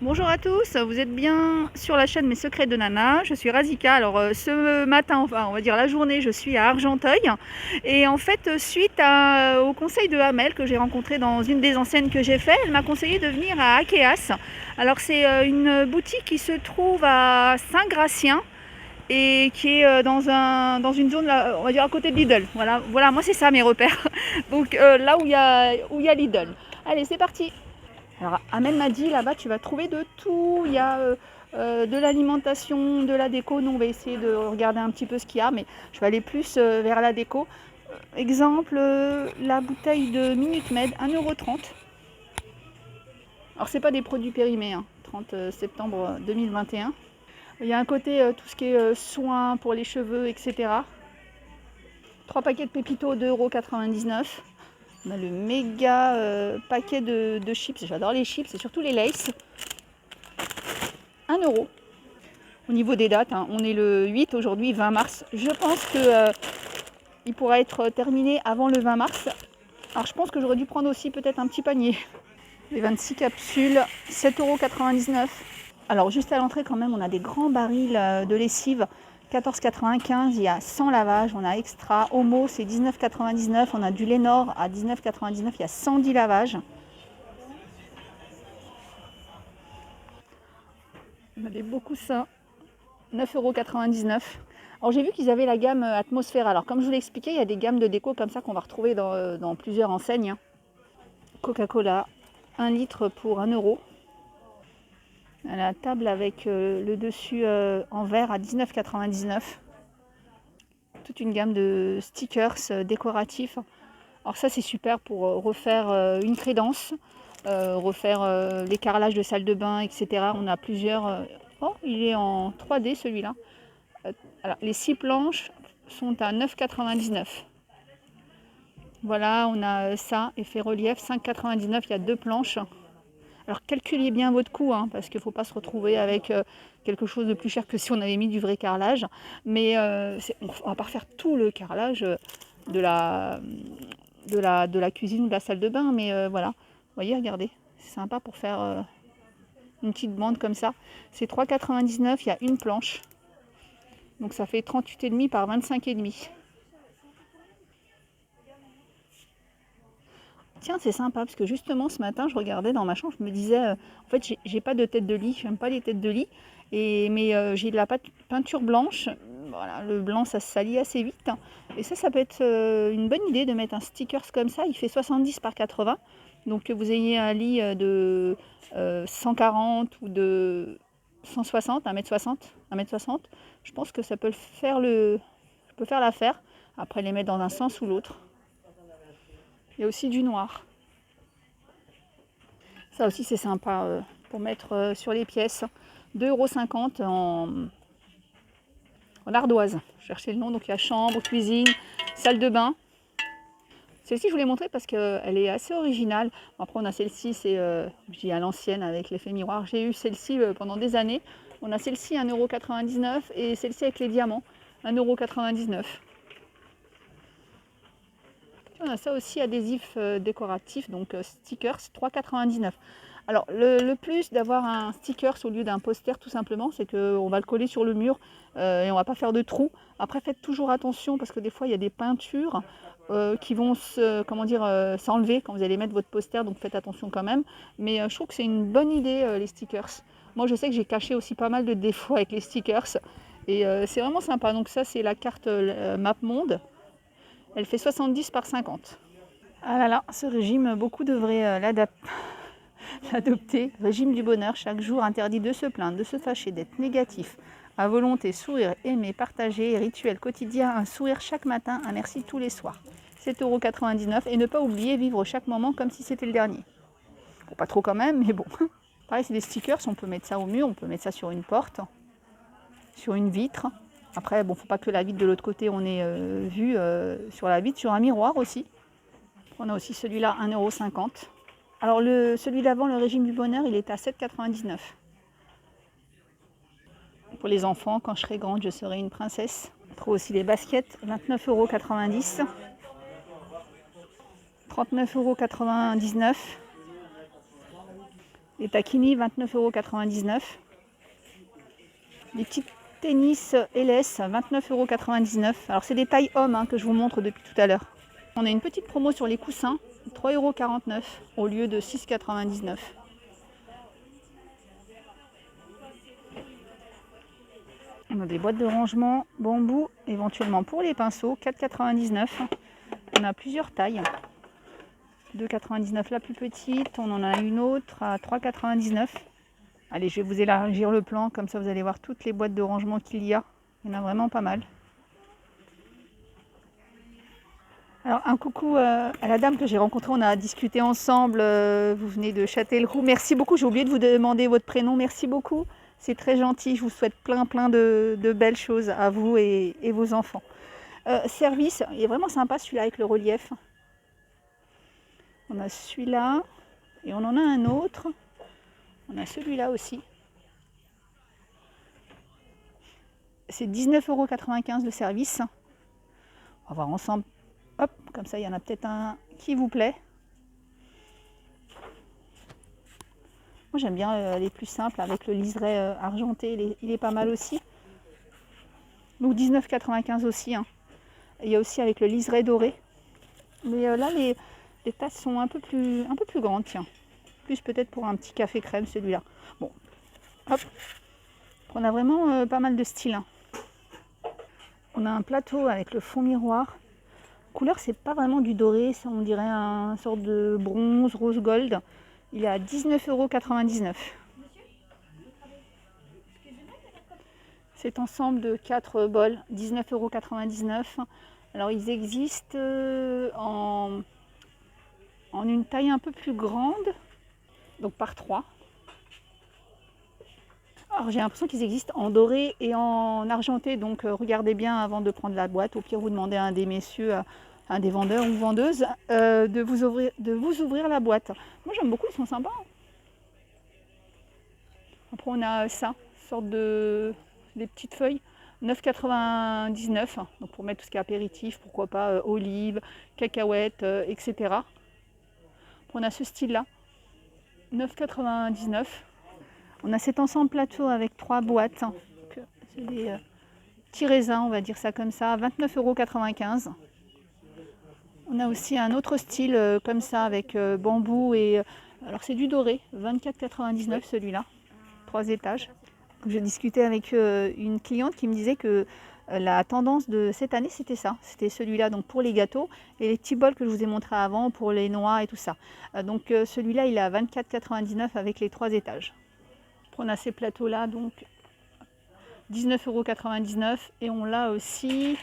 Bonjour à tous, vous êtes bien sur la chaîne Mes Secrets de Nana, je suis Razika. Alors ce matin, enfin on va dire la journée, je suis à Argenteuil et en fait au conseil de Hamel que j'ai rencontré dans une des enseignes que j'ai fait, elle m'a conseillé de venir à Akeas. Alors c'est une boutique qui se trouve à Saint-Gratien et qui est dans une zone là, on va dire à côté de Lidl. Voilà, moi c'est ça mes repères. Donc là où il y a Lidl. Allez, c'est parti. Alors, Amel m'a dit, là-bas, tu vas trouver de tout. Il y a de l'alimentation, de la déco. Nous, on va essayer de regarder un petit peu ce qu'il y a, mais je vais aller plus vers la déco. Exemple, la bouteille de Minute Med, 1,30 €. Alors, c'est pas des produits périmés, hein, 30 septembre 2021. Il y a un côté tout ce qui est soins pour les cheveux, etc. 3 paquets de Pépito, 2,99 €. On a le méga paquet de chips. J'adore les chips et surtout les Lay's. 1 €. Au niveau des dates, hein, on est le 8 aujourd'hui, 20 mars. Je pense qu'il pourra être terminé avant le 20 mars. Alors je pense que j'aurais dû prendre aussi peut-être un petit panier. Les 26 capsules, 7,99 €. Alors juste à l'entrée quand même, on a des grands barils de lessive. 14,95 €, il y a 100 lavages, on a extra. Homo, c'est 19,99 €. On a du Lénor à 19,99 €, il y a 110 lavages. On avait beaucoup ça. 9,99 €. Alors j'ai vu qu'ils avaient la gamme Atmosphère. Alors comme je vous l'ai expliqué, il y a des gammes de déco comme ça qu'on va retrouver dans plusieurs enseignes. Coca-Cola, 1 litre pour 1 €. À la table avec le dessus en verre à 19,99 €. Toute une gamme de stickers décoratifs. Alors ça c'est super pour refaire une crédence, refaire les carrelages de salle de bain, etc. On a plusieurs... Oh, il est en 3D celui-là. Alors, les 6 planches sont à 9,99 €. Voilà, on a ça, effet relief, 5,99 €, il y a 2 planches. Alors calculez bien votre coût, hein, parce qu'il ne faut pas se retrouver avec quelque chose de plus cher que si on avait mis du vrai carrelage. Mais on ne va pas refaire tout le carrelage de la cuisine ou de la salle de bain. Mais voilà, vous voyez, regardez, c'est sympa pour faire une petite bande comme ça. C'est 3,99 €, il y a une planche. Donc ça fait 38,5 par 25,5. Tiens, c'est sympa parce que justement ce matin, je regardais dans ma chambre, je me disais, en fait, j'ai pas de tête de lit, j'aime pas les têtes de lit, mais j'ai de la peinture blanche. Voilà, le blanc, ça se salit assez vite, hein. Et ça peut être une bonne idée de mettre un sticker comme ça. Il fait 70 par 80. Donc que vous ayez un lit de 140 ou de 160, 1,60 m, 1,60 m, je pense que ça peut faire l'affaire. Après, les mettre dans un sens ou l'autre. Il y a aussi du noir. Ça aussi, c'est sympa pour mettre sur les pièces. 2,50 € en ardoise. Je cherchais le nom, donc il y a chambre, cuisine, salle de bain. Celle-ci, je vous l'ai montrée parce qu'elle est assez originale. Après, on a celle-ci, c'est je dis à l'ancienne avec l'effet miroir. J'ai eu celle-ci pendant des années. On a celle-ci 1,99 € et celle-ci avec les diamants, 1,99 €. On a ça aussi, adhésif décoratif, donc stickers, 3,99 €. Alors le plus d'avoir un stickers au lieu d'un poster, tout simplement, c'est qu'on va le coller sur le mur et on va pas faire de trous. Après, faites toujours attention parce que des fois il y a des peintures qui vont s'enlever quand vous allez mettre votre poster, donc faites attention quand même. Mais je trouve que c'est une bonne idée les stickers. Moi je sais que j'ai caché aussi pas mal de défauts avec les stickers et c'est vraiment sympa. Donc ça, c'est la carte MapMonde. Elle fait 70 par 50. Ah là là, ce régime, beaucoup devraient l'adopter. Régime du bonheur, chaque jour interdit de se plaindre, de se fâcher, d'être négatif. À volonté, sourire, aimer, partager, rituel quotidien, un sourire chaque matin, un merci tous les soirs. 7,99 € et ne pas oublier vivre chaque moment comme si c'était le dernier. Bon, pas trop quand même, mais bon. Pareil, c'est des stickers, on peut mettre ça au mur, on peut mettre ça sur une porte, sur une vitre. Après, bon, faut pas que la vitre de l'autre côté, on ait vu sur la vitre, sur un miroir aussi. On a aussi celui-là, 1,50 €. Alors celui d'avant, le régime du bonheur, il est à 7,99 €. Pour les enfants, quand je serai grande, je serai une princesse. On trouve aussi les baskets, 29,90 €. 39,99 €. Les taquini, 29,99 €. Les petits tennis LS, 29,99 €. Alors c'est des tailles hommes hein, que je vous montre depuis tout à l'heure. On a une petite promo sur les coussins, 3,49 € au lieu de 6,99 €. On a des boîtes de rangement bambou, éventuellement pour les pinceaux, 4,99 €. On a plusieurs tailles. 2,99 € la plus petite. On en a une autre à 3,99 €. Allez, je vais vous élargir le plan, comme ça vous allez voir toutes les boîtes de rangement qu'il y a. Il y en a vraiment pas mal. Alors, un coucou à la dame que j'ai rencontrée, on a discuté ensemble. Vous venez de Châtellerault. Merci beaucoup, j'ai oublié de vous demander votre prénom. Merci beaucoup, c'est très gentil. Je vous souhaite plein de belles choses à vous et vos enfants. Service, il est vraiment sympa celui-là avec le relief. On a celui-là et on en a un autre. On a celui-là aussi. C'est 19,95 € le service. On va voir ensemble. Hop, comme ça, il y en a peut-être un qui vous plaît. Moi, j'aime bien les plus simples avec le liseré argenté. Il est pas mal aussi. Donc 19,95 € aussi. Hein. Il y a aussi avec le liseré doré. Mais là, les tasses sont un peu plus grandes. Tiens, plus peut-être pour un petit café crème celui-là. Bon, hop. On a vraiment pas mal de styles. Hein. On a un plateau avec le fond miroir. Couleur, c'est pas vraiment du doré, ça, on dirait un sorte de bronze, rose gold. Il est à 19,99 €. Cet ensemble de 4 bols, 19,99 €. Alors ils existent en une taille un peu plus grande, donc par 3. Alors j'ai l'impression qu'ils existent en doré et en argenté, donc regardez bien avant de prendre la boîte. Au pire, vous demandez à un des messieurs, un des vendeurs ou vendeuses, de vous ouvrir la boîte. Moi j'aime beaucoup, ils sont sympas. Après on a ça, sorte de des petites feuilles, 9,99 €. Donc pour mettre tout ce qui est apéritif, pourquoi pas olives, cacahuètes, etc. Après, on a ce style-là, 9,99 €. On a cet ensemble plateau avec 3 boîtes. Hein. C'est des petits raisins, on va dire ça comme ça, 29,95 €. On a aussi un autre style comme ça avec bambou et... alors c'est du doré, 24,99 € celui-là, 3 étages. J'ai discuté avec une cliente qui me disait que la tendance de cette année c'était ça, c'était celui-là donc pour les gâteaux et les petits bols que je vous ai montré avant pour les noix et tout ça. Donc celui-là il est à 24,99 € avec les 3 étages. On a ces plateaux-là, donc 19,99 € et on l'a aussi,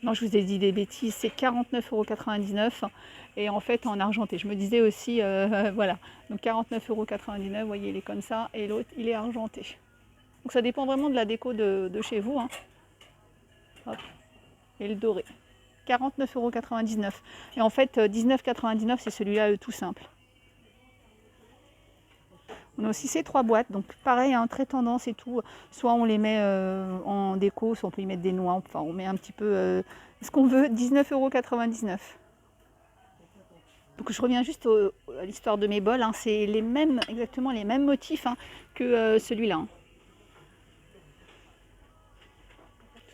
non je vous ai dit des bêtises, c'est 49,99 € et en fait en argenté. Je me disais aussi, voilà, donc 49,99 €, vous voyez il est comme ça et l'autre il est argenté. Donc ça dépend vraiment de la déco de chez vous. Hein. Hop. Et le doré, 49,99 € et en fait 19,99 € c'est celui-là tout simple. On a aussi ces 3 boîtes, donc pareil, hein, très tendance et tout. Soit on les met en déco, soit on peut y mettre des noix. Enfin, on met un petit peu ce qu'on veut, 19,99 €. Donc je reviens juste à l'histoire de mes bols. Hein. C'est exactement les mêmes motifs hein, que celui-là. Hein.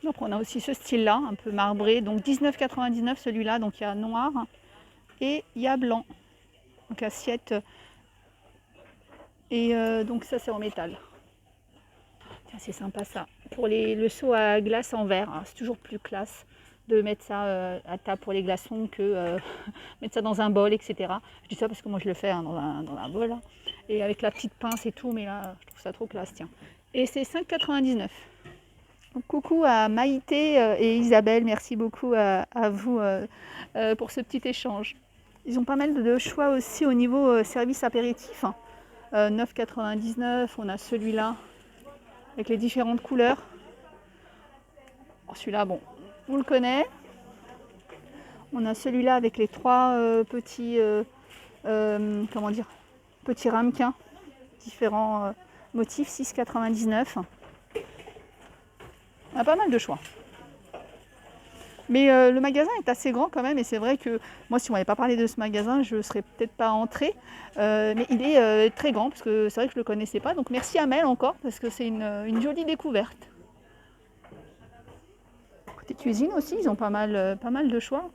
Donc on a aussi ce style-là, un peu marbré. Donc 19,99 € celui-là. Donc il y a noir et il y a blanc. Donc assiette. Et donc ça c'est en métal. Tiens, c'est sympa ça. Pour le seau à glace en verre, hein, c'est toujours plus classe de mettre ça à table pour les glaçons que mettre ça dans un bol, etc. Je dis ça parce que moi je le fais hein, dans un bol. Là. Et avec la petite pince et tout, mais là je trouve ça trop classe, tiens. Et c'est 5,99 €. Donc, coucou à Maïté et Isabelle, merci beaucoup à vous pour ce petit échange. Ils ont pas mal de choix aussi au niveau service apéritif. Hein. 9,99 €, on a celui-là avec les différentes couleurs. Celui-là, bon, on le connaît. On a celui-là avec les 3 petits, comment dire, petits ramequins, différents motifs, 6,99 €. On a pas mal de choix. Mais le magasin est assez grand quand même et c'est vrai que moi si on m'avait pas parlé de ce magasin, je ne serais peut-être pas entrée. Mais il est très grand parce que c'est vrai que je ne le connaissais pas. Donc merci Amel encore parce que c'est une jolie découverte. Côté cuisine aussi, ils ont pas mal de choix.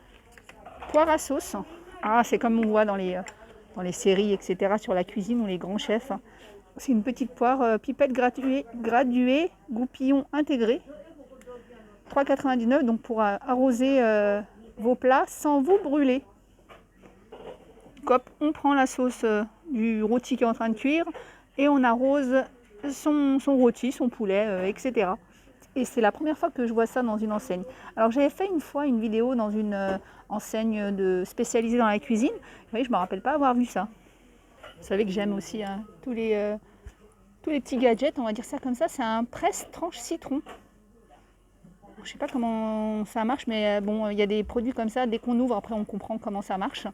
Poire à sauce. Ah, c'est comme on voit dans les séries, etc. sur la cuisine ou les grands chefs. C'est une petite poire pipette graduée, goupillon intégré. 3,99 donc pour arroser vos plats sans vous brûler. Hop, on prend la sauce du rôti qui est en train de cuire et on arrose son rôti, son poulet, etc. Et c'est la première fois que je vois ça dans une enseigne. Alors j'avais fait une fois une vidéo dans une enseigne spécialisée dans la cuisine. Vous voyez, je ne me rappelle pas avoir vu ça. Vous savez que j'aime aussi hein, tous les petits gadgets, on va dire ça comme ça. C'est un presse tranche citron. Je ne sais pas comment ça marche, mais bon, il y a des produits comme ça. Dès qu'on ouvre, après on comprend comment ça marche.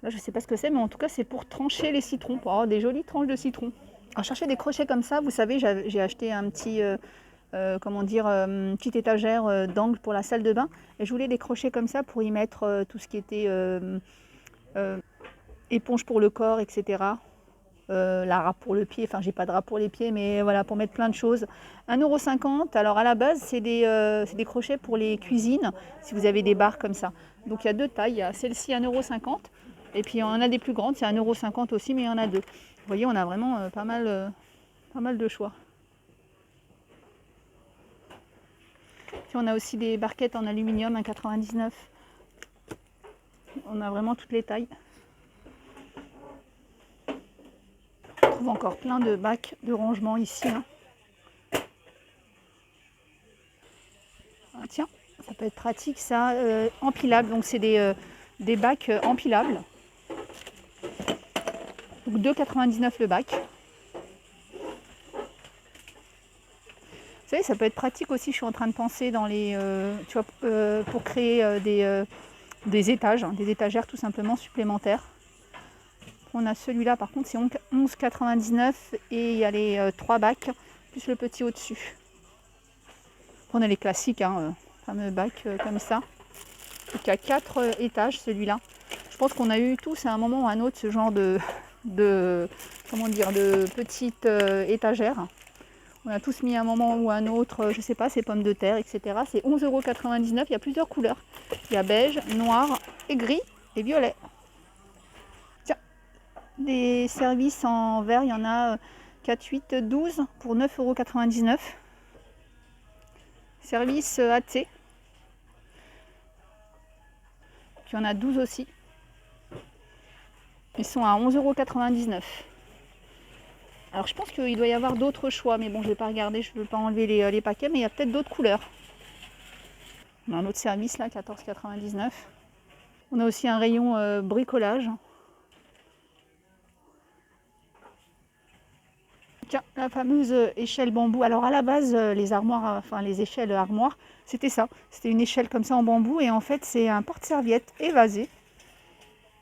Là, je ne sais pas ce que c'est, mais en tout cas, c'est pour trancher les citrons, pour avoir des jolies tranches de citron. Alors, chercher des crochets comme ça, vous savez, j'ai acheté un petit... petite étagère d'angle pour la salle de bain et je voulais des crochets comme ça pour y mettre tout ce qui était éponge pour le corps, etc. La râpe pour le pied, enfin j'ai pas de râpe pour les pieds mais voilà pour mettre plein de choses. 1,50 €. Alors à la base c'est des crochets pour les cuisines si vous avez des barres comme ça. Donc il y a deux tailles, il y a celle-ci 1,50 € et puis on en a des plus grandes, c'est 1,50 € aussi mais il y en a deux. Vous voyez on a vraiment pas mal de choix. Puis on a aussi des barquettes en aluminium 1,99 €. On a vraiment toutes les tailles. On trouve encore plein de bacs de rangement ici. Hein. Ah, tiens, ça peut être pratique ça, empilable. Donc c'est des bacs empilables. Donc 2,99 € le bac. Vous savez, ça peut être pratique aussi, je suis en train de penser dans les, tu vois, pour créer des étages, hein, des étagères tout simplement supplémentaires. On a celui-là par contre c'est 11,99 € et il y a les 3 bacs plus le petit au-dessus. On a les classiques, hein, fameux bacs comme ça. Donc il y a 4 étages celui-là. Je pense qu'on a eu tous à un moment ou à un autre ce genre comment dire, de petite étagère. On a tous mis à un moment ou à un autre, je sais pas, ces pommes de terre, etc. C'est 11,99 €. Il y a plusieurs couleurs. Il y a beige, noir et gris et violet. Tiens, des services en verre, il y en a 4, 8, 12 pour 9,99 €. Service AT. Puis il y en a 12 aussi. Ils sont à 11,99 €. Alors je pense qu'il doit y avoir d'autres choix, mais bon, je ne vais pas regarder, je ne veux pas enlever les paquets, mais il y a peut-être d'autres couleurs. On a un autre service là, 14,99 €. On a aussi un rayon bricolage. Tiens, la fameuse échelle bambou. Alors à la base, les armoires, enfin les échelles armoires, c'était ça. C'était une échelle comme ça en bambou et en fait c'est un porte-serviette évasé.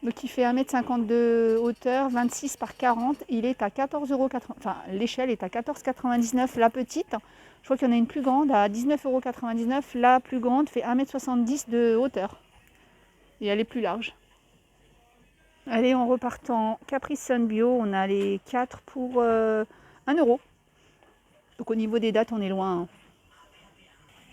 Donc il fait 1,50 m de hauteur, 26 par 40. Il est à 14,80 €. Enfin l'échelle est à 14,99 € la petite. Je crois qu'il y en a une plus grande à 19,99 €. La plus grande fait 1,70 m de hauteur. Et elle est plus large. Allez, on repart en Capri Sun Bio. On a les 4 pour 1 €. Donc au niveau des dates, on est loin. Hein.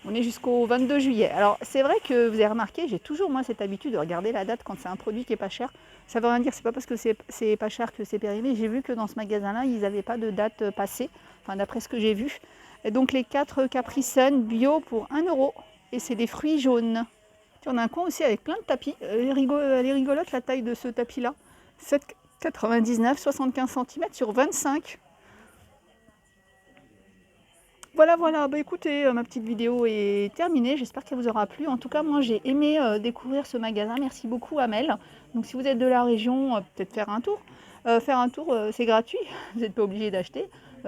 On est jusqu'au 22 juillet. Alors c'est vrai que vous avez remarqué, j'ai toujours moi cette habitude de regarder la date quand c'est un produit qui est pas cher. Ça veut rien dire, c'est pas parce que c'est pas cher que c'est périmé. J'ai vu que dans ce magasin-là, ils n'avaient pas de date passée, enfin d'après ce que j'ai vu. Et donc les 4 Capri Sun Bio pour 1 €. Et c'est des fruits jaunes. On a un coin aussi avec plein de tapis. Elle est rigolote la taille de ce tapis-là. 7,99 €, 75 cm sur 25. Voilà, bah écoutez, ma petite vidéo est terminée, j'espère qu'elle vous aura plu. En tout cas, moi j'ai aimé découvrir ce magasin, merci beaucoup Amel. Donc si vous êtes de la région, peut-être faire un tour. C'est gratuit, vous n'êtes pas obligé d'acheter.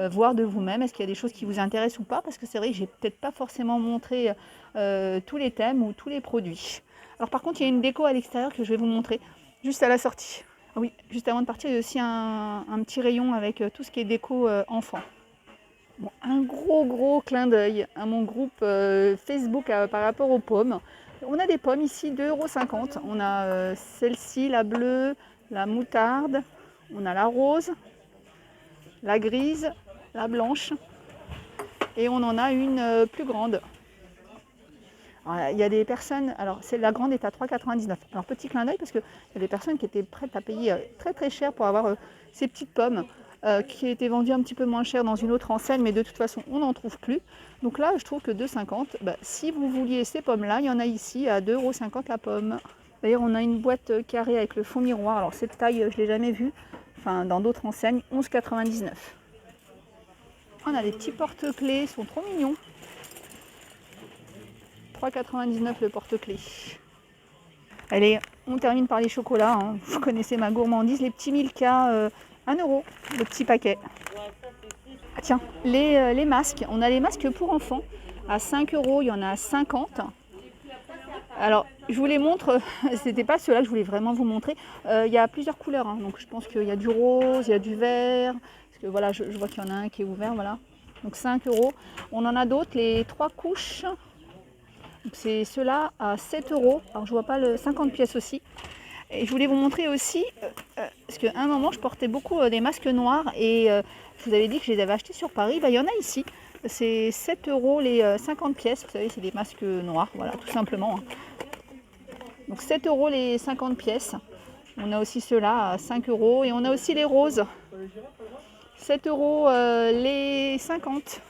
Voir de vous-même, est-ce qu'il y a des choses qui vous intéressent ou pas, parce que c'est vrai que j'ai peut-être pas forcément montré tous les thèmes ou tous les produits. Alors par contre, il y a une déco à l'extérieur que je vais vous montrer, juste à la sortie. Ah oui, juste avant de partir, il y a aussi un petit rayon avec tout ce qui est déco enfant. Bon, un gros clin d'œil à mon groupe Facebook par rapport aux pommes. On a des pommes ici, 2,50 €. On a celle-ci, la bleue, la moutarde, on a la rose, la grise, la blanche et on en a une plus grande. Alors, il y a des personnes, alors la grande est à 3,99 €. Alors petit clin d'œil parce qu'il y a des personnes qui étaient prêtes à payer très très cher pour avoir ces petites pommes qui étaient vendues un petit peu moins cher dans une autre enseigne, mais de toute façon on n'en trouve plus. Donc là je trouve que 2,50 €, si vous vouliez ces pommes là, il y en a ici à 2,50 € la pomme. D'ailleurs on a une boîte carrée avec le fond miroir, alors cette taille je ne l'ai jamais vue, enfin dans d'autres enseignes, 11,99 €. On a des petits porte-clés, ils sont trop mignons. 3,99 € le porte-clés. Allez, on termine par les chocolats, hein. Vous connaissez ma gourmandise, les petits Milka, 1 € le petit paquet. Ah tiens, les masques, on a les masques pour enfants à 5 €, il y en a 50. Alors, je vous les montre, c'était pas ceux-là que je voulais vraiment vous montrer. Il y a plusieurs couleurs, hein. Donc je pense qu'il y a du rose, il y a du vert. Parce que voilà, je vois qu'il y en a un qui est ouvert, voilà. Donc 5 €. On en a d'autres, les 3 couches. C'est ceux-là à 7 €. Alors je vois pas le 50 pièces aussi. Et je voulais vous montrer aussi, parce qu'à un moment je portais beaucoup des masques noirs et je vous avais dit que je les avais achetés sur Paris. Il y en a ici. C'est 7 € les 50 pièces. Vous savez, c'est des masques noirs, voilà, tout simplement. Donc 7 € les 50 pièces. On a aussi ceux-là à 5 € et on a aussi les roses. 7 € les 50.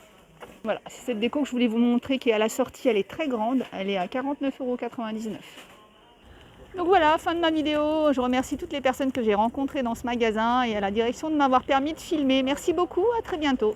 Voilà, c'est cette déco que je voulais vous montrer qui est à la sortie, elle est très grande, elle est à 49,99 €. Donc voilà, fin de ma vidéo. Je remercie toutes les personnes que j'ai rencontrées dans ce magasin et à la direction de m'avoir permis de filmer. Merci beaucoup, à très bientôt.